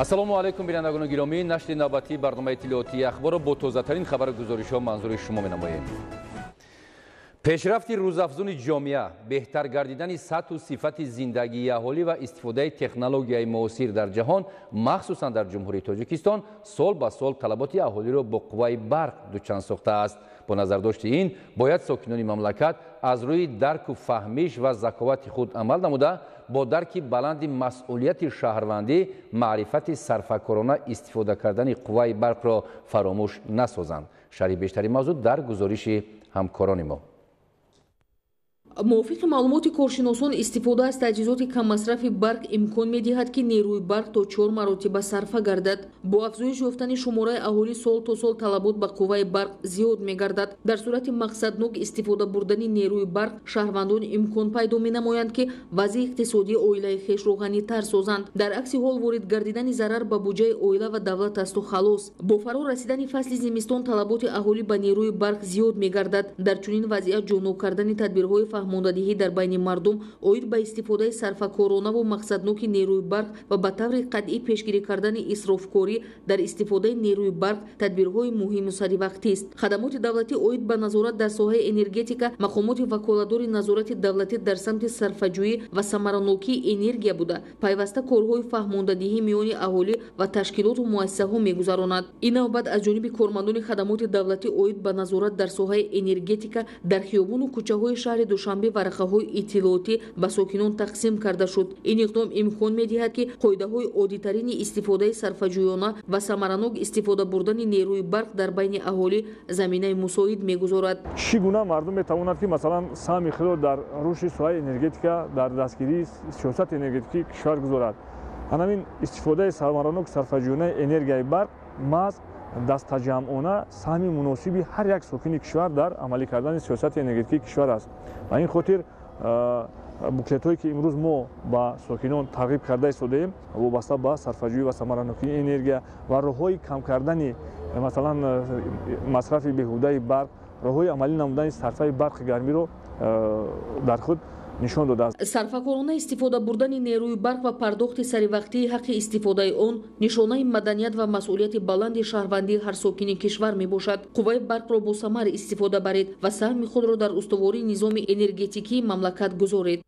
ассалому алайкум бинандагони гиромӣ, нашри навбатии барномаи иттилоотии ахборро бо тозатарин хабару гузоришҳо манзури шумо менамоем. пешрафти рӯзафзуни ҷомеа, беҳтар гардидани сатҳу сифати зиндагии аҳолӣ ва истифодаи технологияи муосир дар ҷаҳон, махсусан дар ҷумҳурии Тоҷикистон, сол ба сол талаботи аҳолиро бо қувваи барқ дучанд сохтааст. бо назардошти ин, бояд сокинони мамлакат аз рӯи дарку фаҳмиш ва заковати худ амал намуда, бо дарки баланди масъулияти шаҳрвандӣ, маърифати сарфакорона истифода кардани қувваи барқро фаромӯш насозанд. шарҳи бештари мавзӯъ дар гузориши ҳамкорони мо. мувофиқи маълумоти коршиносон, истифода аз таҷҳизоти каммасрафи барқ имкон медиҳад ки нерӯи барқ то 4 маротиба сарфа гардад. бо афзоиш ёфтани шумораи аҳолӣ сол то сол талабот ба қувваи барқ зиёд мегардад. дар сурати мақсаднок истифода бурдани нерӯи барқ, шаҳрвандон имкон пайдо менамоянд ки вазъи иқтисодии оилаи хешро ғанитар созанд. дар акси ҳол, ворид гардидани зарар ба буҷаи оила ва давлат асту халос. бо фаро расидани фасли зимистон, талаботи аҳолӣ ба нерӯи барқ зиёд мегардад. дар чунин вазъият ҷоноб кардани тадбирҳои фаҳмондадиҳӣ дар байни мардум оид ба истифодаи сарфакоронаву мақсадноки нерӯи барқ ва ба таври қатъӣ пешгирӣ кардани исрофкорӣ дар истифодаи нерӯи барқ тадбирҳои муҳиму саривақтист. хадамоти давлатӣ оид ба назорат дар соҳаи энергетика, мақомоти ваколатдори назорати давлатӣ дар самти сарфаҷӯӣ ва самаранокии энергия буда, пайваста корҳои фаҳмондадиҳӣ миёни аҳолӣ ва ташкилоту муассисаҳо мегузаронад. ин навбат аз ҷониби кормандони хадамоти давлатӣ оид ба назорат дар соҳаи энергетика дар хиёбону кӯчаҳои шаҳри Душанбе варақаҳои иттилоотӣ ба сокинон тақсим карда шуд. ин иқдом имкон медиҳад ки қоидаҳои оддитарини истифодаи сарфаҷӯёна ва самаранок истифода бурдани нерӯи барқ дар байни аҳолӣ заминаи мусоид мегузорад. чӣ гуна мардум метавонад ки масалан саҳми худро дар рушди соҳаи энергетика, дар дастгирии сиёсати энергетикии кишвар гузорад. ҳамин истифодаи самаранок сарфаҷӯёнаи энергияи барқ маҳз дастаҷамъона саҳми муносиби ҳар як сокини кишвар дар амалӣ кардани сиёсати энергетикии кишвар аст. ба ин хотир буклетҳое ки имрӯз мо ба сокинон тарғиб карда истодаем, вобаста ба сарфаҷӯӣ ва самаранокии энергия ва роҳҳои кам кардани масалан масрафи беҳудаи барқ, роҳҳои амалӣ намудани сарфаи барқи гармиро дар худ нишон додааст. сарфакорона истифода бурдани нерӯи барқ ва пардохти саривақтии ҳаққи истифодаи он нишонаи маданият ва масъулияти баланди шаҳрвандии ҳар сокини кишвар мебошад. қувваи барқро бо самар истифода баред ва саҳми худро дар устувории низоми энергетикии мамлакат гузоред.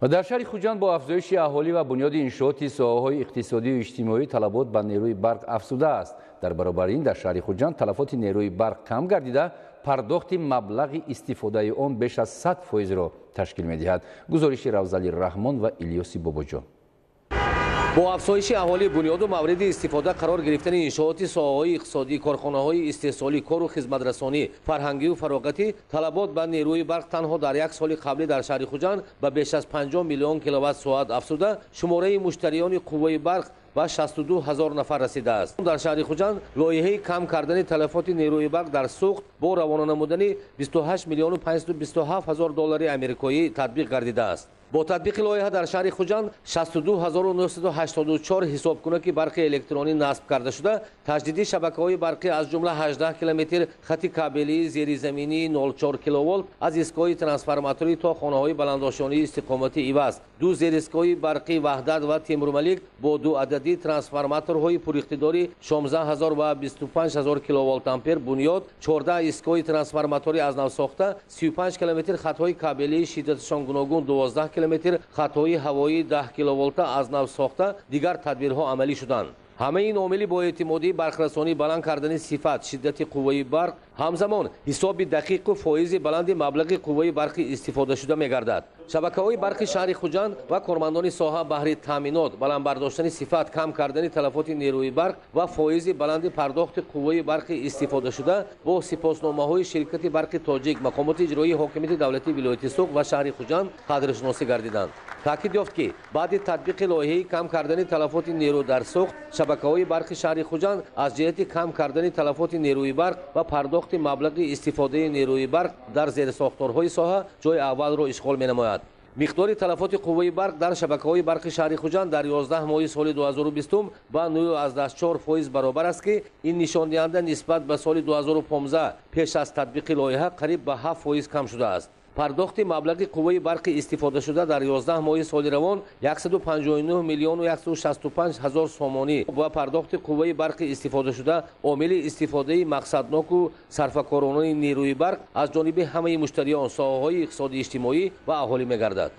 дар шаҳри Хуҷанд бо афзоиши аҳолӣ ва бунёди иншооти соҳаҳои иқтисодию иҷтимоӣ талабот ба нерӯи барқ афзудааст. дар баробари ин дар шаҳри Хуҷанд талафоти нерӯи барқ кам гардида, пардохти маблағи истифодаи он беш аз 100%-ро ташкил медиҳад. гузориши Равзали Раҳмон ва Илёси Бобоҷон. бо афзоиши аҳолӣ, бунёду мавриди истифода қарор гирифтани иншооти соҳаҳои иқтисодӣ, корхонаҳои истеҳсолӣ, кору хизматрасонӣ, фарҳангию фароғатӣ, талабот ба нерӯи барқ танҳо дар як соли қаблӣ дар шаҳри Хуҷанд ба беш аз 50 миллион киловатт-соат афзуда, шумораи муштариёни қувваи барқ ба 62 000 нафар расидааст. дар шаҳри Хуҷанд лоиҳаи кам кардани талафоти нерӯи барқ дар суғд бо равона намудани 28 миллиону 527 ҳазор доллари амрикоӣ татбиқ гардидааст. бо татбиқи лоиҳа дар шаҳри Хуҷанд 62 984 ҳисобкунаки барқи электронӣ насб карда шуда, таҷдиди шабакаҳои барқӣ аз ҷумла 18 километр хати кабелии зеризаминии 0.4 киловолт аз истгоҳи трансформаторӣ то хонаҳои баландошонии истиқомати иваз, 2 зеристгоҳи барқи Ваҳдат ва Тимурмалик бо 2 ададии трансформаторҳои пуриқтидори 16000 ва 25000 киловолт ампер бунёд, 14 истгоҳи трансформатори аз нав сохта, 35 километр хатҳои кабелии шиддаташон гуногун, 12 километр хатҳои ҳавоии 10 киловолта аз нав сохта, дигар тадбирҳо амалӣ шуданд. ҳамаи ин омили бо эътимодии барқрасонӣ, баланд кардани сифат, шиддати қувваи барқ, ҳамзамон ҳисоби дақиқу фоизи баланди маблағи қувваи барқи истифодашуда мегардад. шабакаҳои барқи шаҳри Хуҷанд ва кормандони соҳа баҳри таъминот, баландбардоштани сифат, кам кардани талафоти нерӯи барқ ва фоизи баланди пардохти қувваи барқи истифодашуда бо сипосномаҳои ширкати барқи тоҷик, мақомоти иҷроии ҳокимияти давлати вилояти Суғд ва шаҳри Хуҷанд қадршиносӣ гардиданд. таъкид ёфт ки баъди татбиқи лоиҳаи кам кардани талафоти нерӯ дар Суғд, шабакаҳои барқи шаҳри Хуҷанд аз ҷиҳати кам кардани талафоти нерӯи барқ ва пардохти маблағи истифодаи нерӯи барқ дар зерсохторҳои соҳа ҷойи аввалро ишғол менамояд. миқдори талафоти қувваи барқ дар шабакаҳои барқи шаҳри Хуҷанд дар 11 моҳи соли 2020 ба 9.4% баробар аст ки ин нишондиҳанда нисбат ба соли 2015 пеш аз татбиқи лоиҳа қариб ба 7% кам шудааст. пардохти маблағи қувваи барқи истифодашуда дар 11 моҳи соли равон 159 миллиону 165 ҳазор сомонӣ ва пардохти қувваи барқи истифодашуда омили истифодаи мақсадноку сарфакоронаи нерӯи барқ аз ҷониби ҳамаи муштариён соҳаҳои иқтисоди иҷтимоӣ ва аҳолӣ мегардад.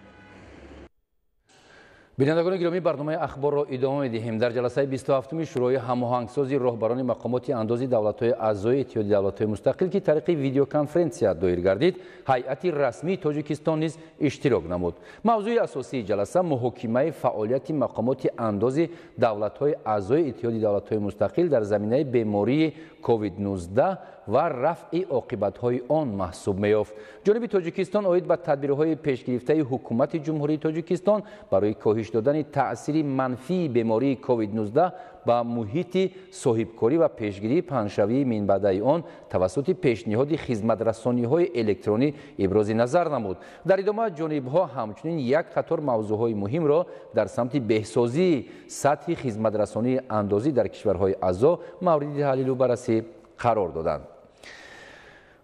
бинандагони гиромӣ, барномаи ахборро идома медиҳем. дар ҷаласаи 27-уми шӯрои ҳамоҳангсози роҳбарони мақомоти андози давлатҳои аъзои иттиҳоди давлатҳои мустақил ки тариқи видеоконференсия доир гардид, ҳайати расмии Тоҷикистон низ иштирок намуд. мавзӯи асосии ҷаласа муҳокимаи фаъолияти мақомоти андози давлатҳои аъзои иттиҳоди давлатҳои мустақил дар заминаи бемории COVID-19 ва рафъи оқибатҳои он маҳсуб меёфт. ҷониби Тоҷикистон оид ба тадбирҳои пешгирифтаи ҳукумати ҷумҳурии Тоҷикистон барои коҳиш додани таъсири манфии бемории COVID-19 ба муҳити соҳибкорӣ ва пешгирии паҳншавии минбаъдаи он тавассути пешниҳоди хизматрасониҳои электронӣ ибрози назар намуд. дар идома ҷонибҳо ҳамчунин як қатор мавзӯъҳои муҳимро дар самти беҳсозии сатҳи хизматрасонии андозӣ дар кишварҳои аъзо мавриди таҳлилу баррасӣ қарор доданд.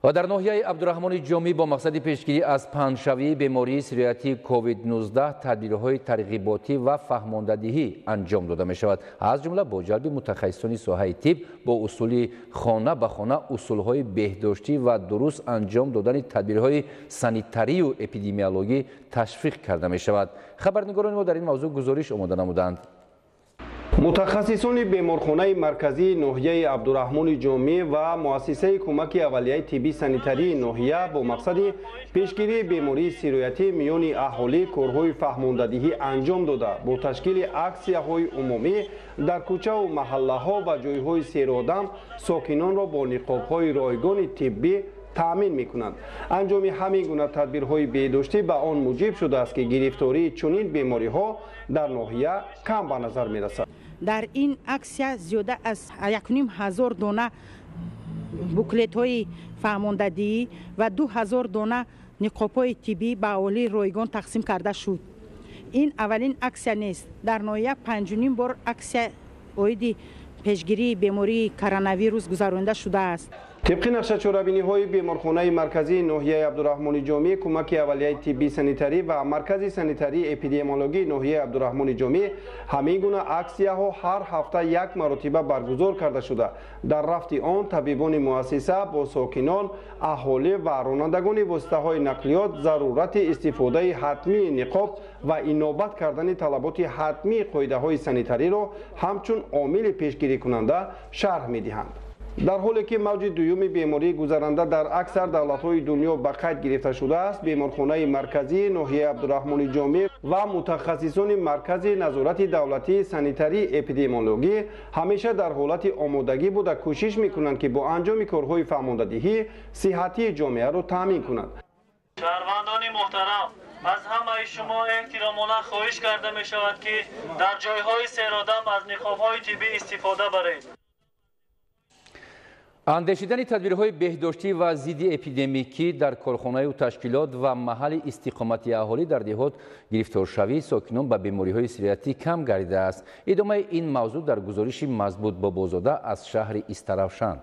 ва дар ноҳияи Абдураҳмони Ҷомӣ бо мақсади пешгирӣ аз паҳншавии бемории сироятии COVID-19 тадбирҳои тарғиботӣ ва фаҳмондадиҳӣ анҷом дода мешавад. аз ҷумла бо ҷалби мутахассисони соҳаи тиб бо усули хона ба хона усулҳои беҳдоштӣ ва дуруст анҷом додани тадбирҳои санитарию эпидемиологӣ ташвиқ карда мешавад. хабарнигорони мо дар ин мавзӯъ гузориш омода намуданд. мутахассисони беморхонаи марказии ноҳияи Абдураҳмони Ҷомӣ ва муассисаи кӯмаки аввалияи тиббии санитарии ноҳия бо мақсади пешгирии бемории сироятӣ миёни аҳолӣ корҳои фаҳмондадиҳӣ анҷом дода бо ташкили аксияҳои умумӣ дар кӯчаву маҳаллаҳо ва ҷойҳои серодам сокинонро бо ниқобҳои ройгони тиббӣ таъмин мекунанд. анҷоми ҳамин гуна тадбирҳои беҳдоштӣ ба он муҷиб шудааст ки гирифтории чунин бемориҳо дар ноҳия кам ба назар мерасад. дар ин аксия зиёда аз 1500 дона буклетҳои фаҳмондадиӣ ва 2000 дона ниқобҳои тиббӣ ба аҳолии ройгон тақсим карда шуд. ин аввалин аксия нест. дар ноҳия 5 бор аксия оиди пешгирии бемории коронавирус гузаронида шудааст. طبق نقشه چورابینی‌های بیمارخانه مرکزی ناحیه عبدالرحمن جامی کمک اولیه طبی سانیتری و مرکز سانیتری اپیدمیولوژی ناحیه عبدالرحمن جامی همین گونه اکسیه‌ها هر هفته یک مرتبه برگزار کرده شده. در رفت آن طبیبان مؤسسه با ساکنان، اهالی و رانندگان واسطه‌های نقلیات ضرورت استفاده حتمی نقاب و انابت کردن طلبات حتمی قاعده‌های سانیتری را همچون عامل پیشگیری کننده شرح می‌دهند. در حالی که موج دوم بیماری گذرنده در اکثر دولت‌های دنیا به قید گرفته شده است، بیمارخانه مرکزی ناحیه عبدالرحمن جامی و متخصصان مرکز نظارت دولتی سانیتری اپیدمیولوژی همیشه در حالت آمادگی بوده کوشش می‌کنند که با انجام کارهای فرماندهی صحتی جامعه را تامین کنند. شهروندان محترم، از همه شما احترامانه خواهش کرده می شود که در جایهای سیرادم از نقاب‌های طبی استفاده برید. андешидани тадбирҳои беҳдоштӣ ва зидди эпидемикӣ дар корхонаю ташкилот ва маҳалли истиқомати аҳолӣ дар деҳот гирифторшавии сокинон ба бемориҳои сироятӣ кам гардидааст. идомаи ин мавзӯъ дар гузориши Мазбут Бобозода аз шаҳри Истаравшан.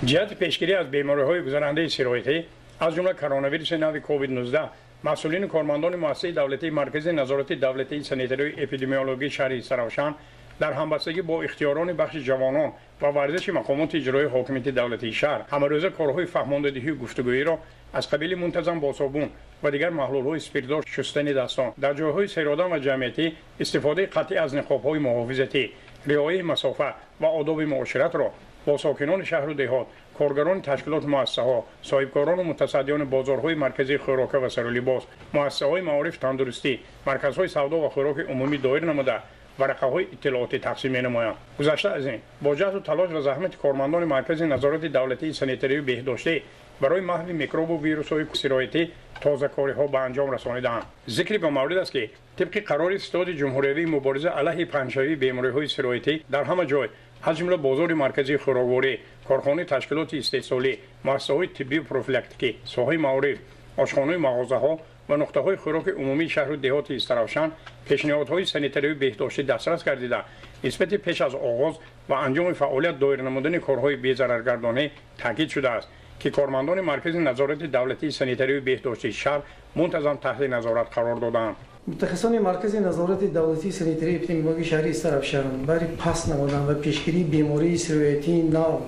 ҷиҳати пешгирӣ аз бемориҳои гузарандаи сироятӣ аз ҷумла коронавируси нави COVID-19 масъулини кормандони муассисаи давлатии маркази назорати давлатии санитарии эпидемиологии шаҳри Истаравшан در همبستگی با اختیاران بخش جوانان و ورزش مقامات اجرایی حاکمیت دولتی شهر همه‌روزه کارهای فهماندهی و گفتگویی را از قبیل منتظم با صابون و دیگر محلول‌های اسپریدار شستن دستان در جاهای سیرادم و جمعیتی استفاده قطعی از نقاب‌های محافظتی، رعایت مسافه و آداب معاشرت را با ساکنان شهر و دهات، کارگران تشکیلات مؤسسه‌ها، صاحبکاران و متصدیان بازارهای مرکزی خوراک و سر و لباس، مؤسسه‌های معارف تندرستی، مرکزهای سودا و خوراک عمومی دایر نموده ورقه‌های اطلاعاتی تقسیم می‌نمایند. گذشته از این با جهد و تلاش و زحمت کارمندان مرکز نظارت دولتی سانیتری و بهداشتی برای محو میکروب و ویروس‌های سیرایتی تازه‌کاری‌ها به انجام رسانیدند. ذکر به مورد است که طبق قرار استاد جمهوری مبارزه علیه پنه‌شوی بیماری‌های سیرایتی در همه جای از جمله بازار مرکزی خوراکواری، کارخانه تشکیلات استحصالی، مؤسسه‌های طبی و پروفیلاکتیکی، ساحه معارف، آشخانه‌های مغازه‌ها و نقطه‌های خوراک عمومی شهر و دهات استرافشان پیشنهادهای سانیتری بهداشتی دسترس گردیده نسبت پیش از آغاز و انجام فعالیت دایر نمودن کارهای بی‌ضررگردانه تاکید شده است که کارمندان مرکز نظارت دولتی سانیتری بهداشتی شهر منتظم تحت نظارت قرار دادند. متخصصان مرکز نظارت دولتی سانیتری اپیدمیولوژی شهری استرافشان برای پس نمودن و پیشگیری بیماری سرایتی نو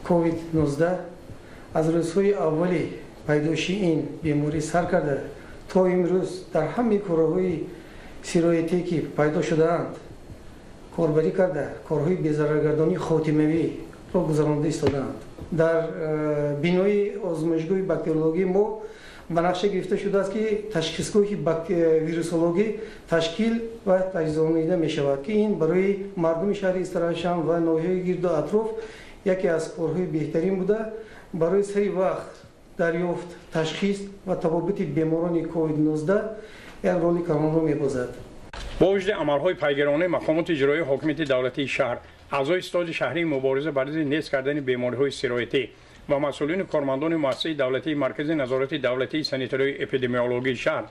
کووید 19 از روزهای اولی پیدایش این بیماری سر کرده تا امروز در همه کارهای سرایتی که پیدا شده‌اند کاربری کرده کارهای بی‌ضررگردانی خاتمه‌ای را گذرانده ایستاده‌اند. در بینای آزمایشگاه بکتریولوژی ما به نقشه گرفته شده است که تشخیصگاه ویروسولوژی تشکیل و تجهیز نموده می شود که این برای مردم شهر استرافشان و ناحیه گرد و اطراف یکی از کارهای بهترین بوده برای سری وقت دریافت تشخیص و تبابت بیماران کووید 19 یک رول کارآمد می‌بازد. با وجود عملهای پیگیرانه مقامات اجرایی حاکمیت دولتی شهر اعضای استاد شهری مبارزه بر ضد نیست کردن بیماری‌های سرایتی و مسئولین کارمندان مؤسسه دولتی مرکز نظارت دولتی سانیتری اپیدمیولوژی شهر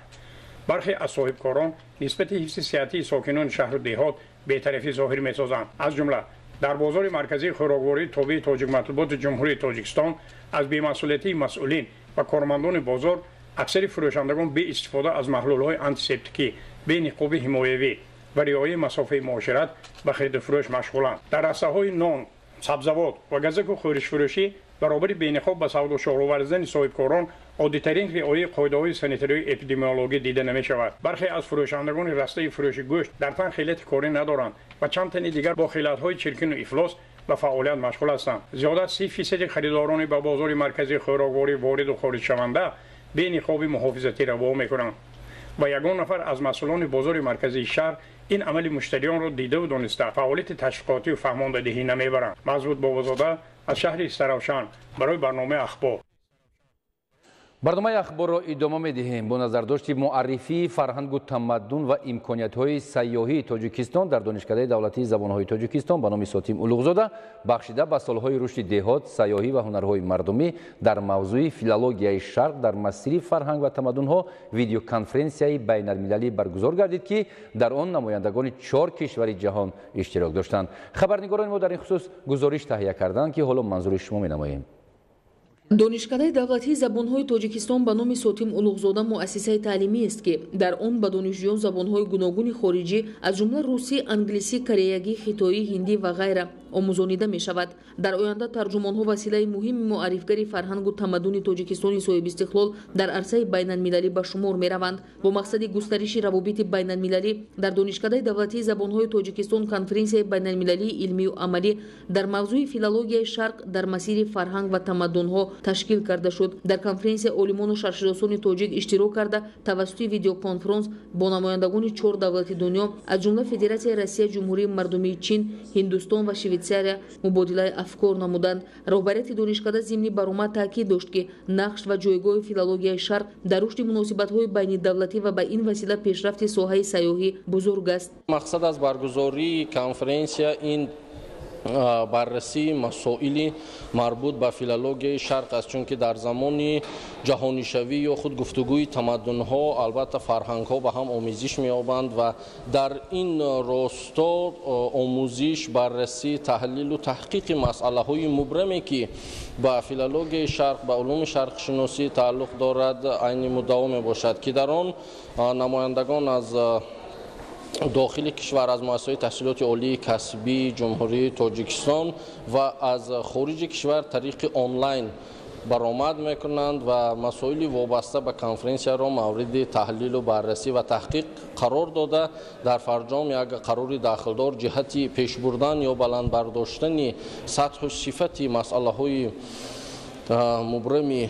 برخی از صاحبکاران نسبت حفظ صحتی ساکنان شهر و دهات بی‌طرفی ظاهر می‌سازند. از جمله در بازار مرکزی خوراکواری تابع تاجیک مطبوعات جمهوری تاجیکستان از بی‌مسئولیتی مسئولین و کارمندان بازار اکثر فروشندگان به استفاده از محلول‌های آنتیسپتیکی به نقاب حمایوی و رعایت مسافه معاشرت به خرید و فروش مشغولند. در رسته‌های نان، سبزیجات و گزک و خورش فروشی برابر بینقاب به سودا شغل ورزیدن صاحبکاران عادی‌ترین رعایت قاعده‌های سانیتری اپیدمیولوژی دیده نمی‌شود. برخی از فروشندگان رسته فروش گوشت در تن خیلیت کاری ندارند و چند تن دیگر با خیلیت‌های چرکین و افلاس به فعالیت مشغول هستند. زیادت 30% خریداران به بازار مرکزی خوراکواری وارد و خارج شونده به نقاب محافظتی روا می‌کنند و یگان نفر از مسئولان بازار مرکزی شهر این عمل مشتریان را دیده و دانسته فعالیت تشویقاتی و فهماندهی نمیبرند. مزود بابازاده از شهر استرافشان برای برنامه اخبار. برنامه اخبار را ادامه می‌دهیم. با نظرداشت معرفی فرهنگ و تمدن و امکانیت‌های سیاحی تاجیکستان در دانشکده دولتی زبان‌های تاجیکستان به نام ساتیم اولوغزاده بخشیده به سال‌های رشد دهات، سیاحی و هنرهای مردمی در موضوع فیلولوژیای شرق در مسیر فرهنگ و تمدن‌ها ویدیو کنفرانسیای بین‌المللی برگزار گردید که در آن نمایندگان 4 کشور جهان اشتراک داشتند. خبرنگاران ما در این خصوص گزارش تهیه کردند که حالا منظور شما می‌نماییم. دانشکده دولتی забонҳои тоҷикистон ба номи сотим улуғзода муассисаи таълимӣ аст ки дар он ба донишҷӯён забонҳои гуногуни хориҷӣ аз ҷумла русӣ, англисӣ, кореягӣ, хитоӣ, ҳиндӣ ва ғайра омӯзонида мешавад. дар оянда тарҷумонҳо василаи муҳими муаррифгари фарҳангу тамаддуни тоҷикистони соҳибистиқлол дар арсаи байналмилалӣ ба шумор мераванд. бо мақсади густариши равобити байналмилалӣ дар донишкадаи давлатии забонҳои тоҷикистон конференсияи байналмилалии илмию амалӣ дар мавзӯи филологияи шарқ дар масири фарҳанг ва тамаддунҳо ташкил карда шуд. дар конференсия олимону шарқшиносони тоҷик иштирок карда тавассути видеоконферонс бо намояндагони 4 давлати дунё аз ҷумла Федератсияи Россия, Ҷумҳурии Мардумии Чин, Ҳиндустон ва Швейтсария мубодилаи афкор намуданд. роҳбарияти донишкада зимни баромад таъкид дошт ки нақш ва ҷойгоҳи филологияи шарқ дар рушди муносибатҳои байнидавлатӣ ва ба ин васила пешрафти соҳаи сайёҳӣ бузург аст. мақсад аз баргузории конференсия ин баррасӣ масоили марбут ба филологияи шарқ аст, чунки дар замони ҷаҳонишавӣ ё худ гуфтугӯи тамаддунҳо албатта фарҳангҳо ба ҳам омезиш меёбанд ва дар ин росто омӯзиш, баррасӣ, таҳлилу таҳқиқи масъалаҳои мубраме ки ба филологияи шарқ, ба улуми шарқшиносӣ тааллуқ дорад айни муддао мебошад, ки дар он намояндагон аз داخل کشور از مؤسسه‌های تحصیلات عالی کسبی جمهوری تاجیکستان و از خارج کشور طریق آنلاین برآمد میکنند و مسائل وابسته به کنفرانس را مورد تحلیل و بررسی و تحقیق قرار داده در فرجام یک قرار داخلدار جهتی پیش بردن یا بلند برداشتن سطح و صفت مسئله های مبرم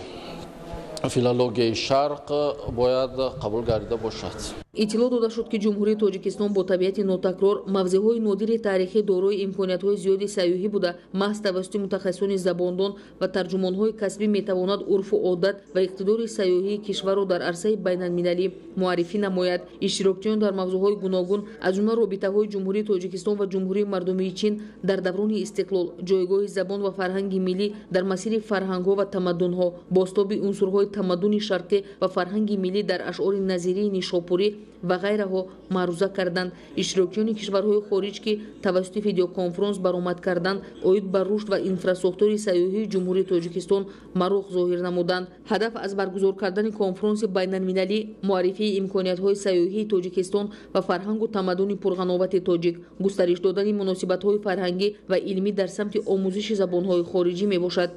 فیلولوژیای شرق باید قبول گردیده باشد. иттилоъ дода шуд ки ҷумҳурии тоҷикистон бо табиати нотакрор мавзеъҳои нодири тарихӣ дорои имкониятҳои зиёди сайёҳӣ буда маҳз тавассути мутахассисони забондон ва тарҷумонҳои касбӣ метавонад урфу одат ва иқтидори сайёҳии кишварро дар арсаи байналмилалӣ муаррифӣ намояд. иштирокчиён дар мавзӯъҳои гуногун аз ҷумла робитаҳои ҷумҳурии тоҷикистон ва ҷумҳурии мардумии чин дар даврони истиқлол, ҷойгоҳи забон ва фарҳанги миллӣ дар масири фарҳангҳо ва тамаддунҳо, бостоби унсурҳои тамаддуни шарқӣ ва фарҳанги миллӣ дар ашъори назирии нишопурӣ ва ғайраҳо маъруза карданд. иштирокчиёни кишварҳои хориҷ ки тавассути видеоконфронс баромад карданд оид ба рушд ва инфраструктураи сайёҳии ҷумҳурии тоҷикистон мароғ зоҳир намуданд. ҳадаф аз баргузор кардани конфронси байналмилалӣ муаррифии имкониятҳои сайёҳии тоҷикистон ва фарҳангу тамаддуни пурғановати тоҷик, густариш додани муносибатҳои фарҳангӣ ва илмӣ дар самти омӯзиши забонҳои хориҷӣ мебошад.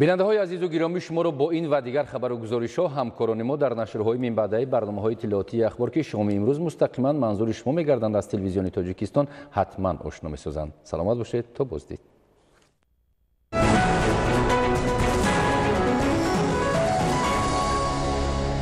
бинандаҳои азизу гиромӣ, шуморо бо ин ва дигар хабару гузоришҳо ҳамкорони мо дар нашрҳои минбаъдаи барномаҳои иттилоотии ахбор ки шоми имрӯз мустақиман манзури шумо мегарданд аз телевизиони тоҷикистон ҳатман ошно месозанд. саломат бошед, то боздид.